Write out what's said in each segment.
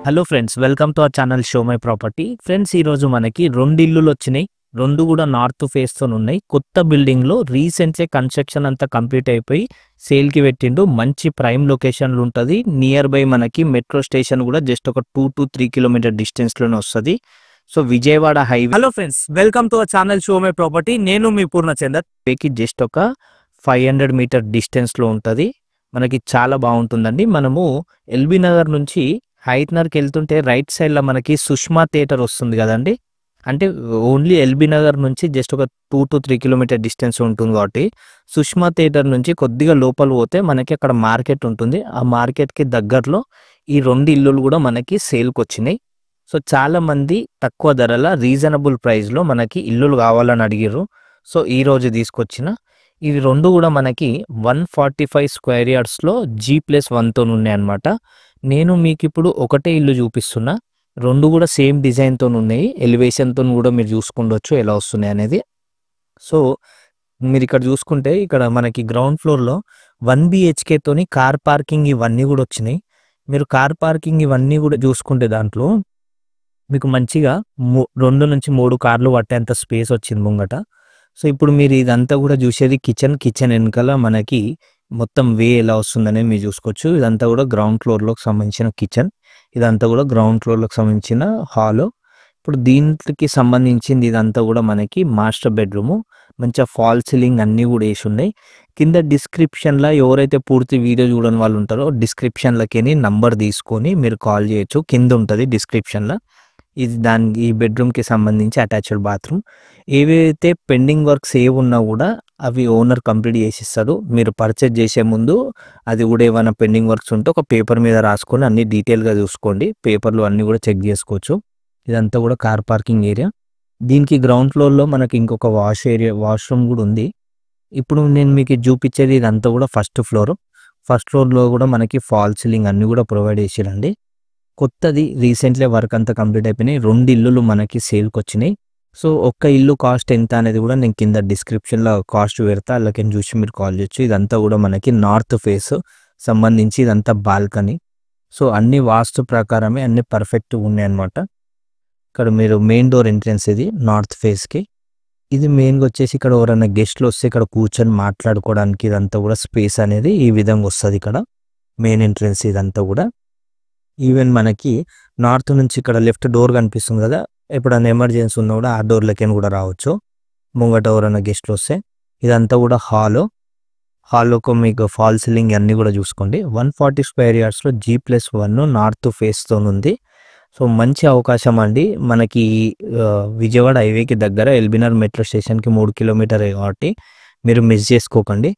Hello friends, welcome to our channel show my property. Friends, ఈరోజు మనకి 2 ఇల్లులు వచ్చినాయి. 2 కూడా నార్త్ ఫేస్‌తో ఉన్నాయి. కొత్త బిల్డింగ్‌లో రీసెంట్‌గా కన్‌స్ట్రక్షన్ అంతా కంప్లీట్ అయిపోయి సేల్‌కి పెట్టిండు. మంచి ప్రైమ్ లొకేషన్‌లో ఉంటది. నియర్ బై మనకి మెట్రో స్టేషన్ కూడా జస్ట్ ఒక 2-3 కిలోమీటర్ డిస్టెన్స్‌లోనే వస్తది. So Vijayawada highway. Hello friends, welcome to our channel show my property. నేను మీ పూర్ణచందర్. పేకి జస్ట్ ఒక 500 మీటర్ డిస్టెన్స్‌లో ఉంటది. మనకి చాలా బాగుంటుందండి. మనము ఎల్బీ నగర్ నుంచి హైట్నర్కి వెళ్తుంటే రైట్ సైడ్లో మనకి సుష్మా థియేటర్ వస్తుంది కదండి. అంటే ఓన్లీ ఎల్బీ నగర్ నుంచి జస్ట్ ఒక 2-3 కిలోమీటర్ డిస్టెన్స్ ఉంటుంది కాబట్టి సుష్మా థియేటర్ నుంచి కొద్దిగా లోపల పోతే మనకి అక్కడ మార్కెట్ ఉంటుంది. ఆ మార్కెట్కి దగ్గరలో ఈ 2 ఇల్లులు కూడా మనకి సేల్కి వచ్చినాయి. సో చాలా మంది తక్కువ ధరల రీజనబుల్ ప్రైస్లో మనకి ఇల్లులు కావాలని అడిగిర్రు. సో ఈరోజు తీసుకొచ్చిన ఇవి 2 కూడా మనకి 145 స్క్వేర్ యార్డ్స్లో G+1తో ఉన్నాయి అన్నమాట. నేను మీకు ఇప్పుడు ఒకటే ఇల్లు చూపిస్తున్నా. 2 కూడా సేమ్ డిజైన్‌తో ఉన్నాయి. ఎలివేషన్‌తో కూడా మీరు చూసుకుండొచ్చు ఎలా వస్తున్నాయి అనేది. సో మీరు ఇక్కడ చూసుకుంటే ఇక్కడ మనకి గ్రౌండ్ ఫ్లోర్‌లో 1 BHKతోని కార్ పార్కింగ్ ఇవన్నీ కూడా వచ్చినాయి. మీరు కార్ పార్కింగ్ ఇవన్నీ కూడా చూసుకుంటే దాంట్లో మీకు మంచిగా 2-3 కార్లు పట్టేంత స్పేస్ వచ్చింది ముంగట. సో ఇప్పుడు మీరు ఇదంతా కూడా చూసేది కిచెన్ వెనకాల మనకి మొత్తం వే ఎలా వస్తుందనేది మీరు చూసుకోవచ్చు. ఇదంతా కూడా గ్రౌండ్ ఫ్లోర్‌లోకి సంబంధించిన కిచెన్. ఇదంతా కూడా గ్రౌండ్ ఫ్లోర్‌లోకి సంబంధించిన హాలు. ఇప్పుడు దీనికి సంబంధించింది ఇదంతా కూడా మనకి మాస్టర్ బెడ్రూము. మంచిగా ఫాల్ సీలింగ్ అన్నీ కూడా వేసి ఉన్నాయి. కింద డిస్క్రిప్షన్‌లో ఎవరైతే పూర్తి వీడియో చూడని వాళ్ళు ఉంటారో డిస్క్రిప్షన్‌లోకెళ్ళి నంబర్ తీసుకొని మీరు కాల్ చేయొచ్చు. కింద ఉంటుంది డిస్క్రిప్షన్‌లో. ఇది ఈ బెడ్రూమ్‌కి సంబంధించి అటాచ్డ్ బాత్రూమ్. ఏవైతే పెండింగ్ వర్క్స్ ఉన్నా కూడా అవి ఓనర్ కంప్లీట్ చేసిస్తాడు. మీరు పర్చేజ్ చేసే ముందు అది కూడా ఏమైనా పెండింగ్ వర్క్స్ ఉంటే ఒక పేపర్ మీద రాసుకొని అన్ని డీటెయిల్‌గా చూసుకోండి. పేపర్లు అన్నీ కూడా చెక్ చేసుకోవచ్చు. ఇదంతా కూడా కార్ పార్కింగ్ ఏరియా. దీనికి గ్రౌండ్ ఫ్లోర్‌లో మనకి ఇంకొక వాష్‌రూమ్ కూడా ఉంది. ఇప్పుడు నేను మీకు చూపించేది ఇదంతా కూడా ఫస్ట్ ఫ్లోర్. ఫస్ట్ ఫ్లోర్‌లో కూడా మనకి ఫాల్ సీలింగ్ అన్నీ కూడా ప్రొవైడ్ చేసిరండి. కొత్తది రీసెంట్లీ వర్క్ అంతా కంప్లీట్ అయిపోయినాయి. 2 ఇల్లులు మనకి సేల్కి వచ్చినాయి. సో ఒక్క ఇల్లు కాస్ట్ ఎంత అనేది కూడా నేను కింద డిస్క్రిప్షన్‌లో కాస్ట్ పెడతా. అందులోకి చూసి మీరు కాల్ చేయొచ్చు. ఇదంతా కూడా మనకి నార్త్ ఫేస్ సంబంధించి ఇదంతా బాల్కనీ. సో అన్ని వాస్తు ప్రకారమే అన్ని పర్ఫెక్ట్‌గా ఉన్నాయన్నమాట. ఇక్కడ మీరు మెయిన్ డోర్ ఎంట్రన్స్ ఇది నార్త్ ఫేస్‌కి. ఇది మెయిన్‌గా వచ్చేసి ఇక్కడ ఎవరైనా గెస్ట్‌లు వస్తే ఇక్కడ కూర్చొని మాట్లాడుకోవడానికి ఇదంతా కూడా స్పేస్ అనేది ఈ విధంగా వస్తది. ఇక్కడ మెయిన్ ఎంట్రన్స్ ఇదంతా కూడా. ఈవెన్ మనకి నార్త్ నుంచి ఇక్కడ లెఫ్ట్ డోర్ కనిపిస్తుంది కదా, ఎప్పుడైనా ఎమర్జెన్సీ ఉన్నా కూడా ఆ డోర్లకైనా కూడా రావచ్చు ముంగట ఎవరైనా గెస్ట్లు వస్తే. ఇదంతా కూడా హాల్లోకి మీకు ఫాల్ సీలింగ్ అన్నీ కూడా చూసుకోండి. 140 స్క్వేర్ యార్డ్స్లో G+1 నార్త్ ఫేస్తో ఉంది. సో మంచి అవకాశం అండి. మనకి విజయవాడ హైవేకి దగ్గర ఎల్బీనగర్ మెట్రో స్టేషన్కి 3 కిలోమీటర్ కాబట్టి మీరు మిస్ చేసుకోకండి.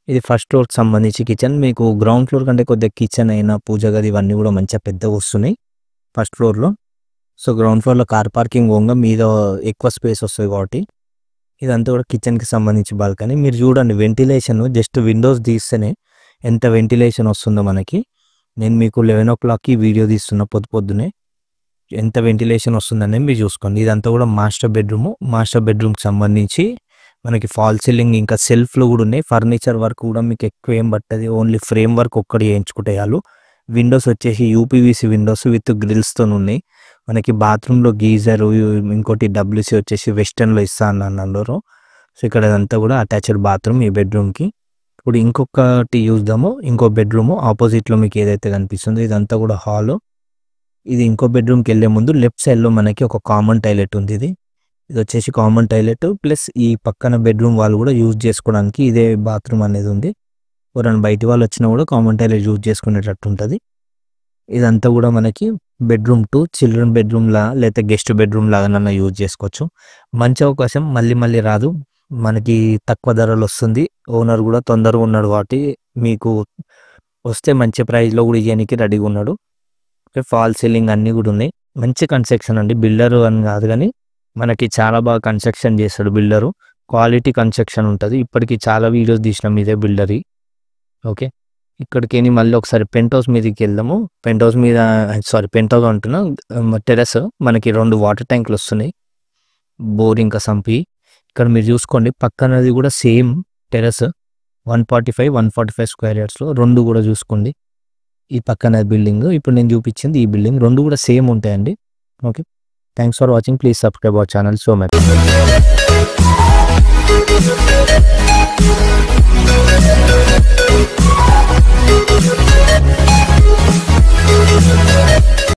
ఇది ఫస్ట్ ఫ్లోర్కి సంబంధించి కిచెన్. మీకు గ్రౌండ్ ఫ్లోర్ కంటే కొద్దిగా కిచెన్ అయినా పూజ గది ఇవన్నీ కూడా మంచిగా పెద్దగా వస్తున్నాయి ఫస్ట్ ఫ్లోర్లో. సో గ్రౌండ్ ఫ్లోర్లో కార్ పార్కింగ్ పోగా మీద ఎక్కువ స్పేస్ వస్తుంది కాబట్టి ఇదంతా కూడా కిచెన్కి సంబంధించి బాల్కనీ. మీరు చూడండి వెంటిలేషన్ జస్ట్ విండోస్ తీస్తేనే ఎంత వెంటిలేషన్ వస్తుందో మనకి. నేను మీకు 11 o'clockకి వీడియో తీస్తున్నా పొద్దున్నే. ఎంత వెంటిలేషన్ వస్తుందనేది మీరు చూసుకోండి. ఇదంతా కూడా మాస్టర్ బెడ్రూమ్కి సంబంధించి మనకి ఫాల్ సీలింగ్ ఇంకా సెల్ఫ్లు కూడా ఉన్నాయి. ఫర్నిచర్ వర్క్ కూడా మీకు ఎక్కువ ఏం పట్టది. ఓన్లీ ఫ్రేమ్ వర్క్ ఒక్కటి చేయించుకుంటే చాలు. విండోస్ వచ్చేసి యూపీవీసీ విండోస్ విత్ గ్రిల్స్తో ఉన్నాయి. మనకి బాత్రూంలో గీజరు, ఇంకోటి WC వచ్చేసి వెస్టర్న్లో ఇస్తా అన్నారు. సో ఇక్కడ ఇదంతా కూడా అటాచ్డ్ బాత్రూమ్ ఈ బెడ్రూమ్కి. ఇప్పుడు ఇంకొకటి చూద్దాము. ఇంకో బెడ్రూమ్ ఆపోజిట్లో మీకు ఏదైతే కనిపిస్తుందో ఇదంతా కూడా హాలు. ఇది ఇంకో బెడ్రూమ్కి వెళ్ళే ముందు లెఫ్ట్ సైడ్లో మనకి ఒక కామన్ టాయిలెట్ ఉంది. ఇది వచ్చేసి కామన్ టాయిలెట్ ప్లస్ ఈ పక్కన బెడ్రూమ్ వాళ్ళు కూడా యూజ్ చేసుకోవడానికి ఇదే బాత్రూమ్ అనేది ఉంది. ఎవరైనా బయటి వాళ్ళు వచ్చినా కూడా కామన్ టాయిలెట్ యూజ్ చేసుకునేటట్టు ఉంటుంది. ఇదంతా కూడా మనకి బెడ్రూమ్ 2 చిల్డ్రన్ బెడ్రూమ్లా లేకపోతే గెస్ట్ బెడ్రూమ్ లాగానన్నా యూజ్ చేసుకోవచ్చు. మంచి అవకాశం మళ్ళీ రాదు. మనకి తక్కువ ధరలు వస్తుంది. ఓనర్ కూడా తొందరగా ఉన్నాడు కాబట్టి మీకు వస్తే మంచి ప్రైస్లో కూడా ఇవ్వడానికి రెడీగా ఉన్నాడు. ఫాల్ సీలింగ్ అన్నీ కూడా ఉన్నాయి. మంచి కన్స్ట్రక్షన్ అండి. బిల్డరు అని కాదు కానీ మనకి చాలా బాగా కన్స్ట్రక్షన్ చేస్తాడు బిల్డరు. క్వాలిటీ కన్స్ట్రక్షన్ ఉంటుంది. ఇప్పటికి చాలా వీడియోస్ తీసినాం ఇదే బిల్డర్వి. ఓకే, ఇక్కడికి మళ్ళీ ఒకసారి పెంట్ హౌస్ మీదకి వెళ్దాము. పెంట్ హౌస్ అంటున్నా, టెర్రస్. మనకి 2 వాటర్ ట్యాంకులు వస్తున్నాయి, బోర్ ఇంకా సంపి. ఇక్కడ మీరు చూసుకోండి పక్కనది కూడా సేమ్ టెర్రస్ 145 స్క్వేర్ యార్డ్స్లో 2 కూడా చూసుకోండి. ఈ పక్కన బిల్డింగ్, ఇప్పుడు నేను చూపించింది ఈ బిల్డింగ్, రెండు కూడా సేమ్ ఉంటాయండి. Okay, thanks for watching. Please subscribe our channel so much.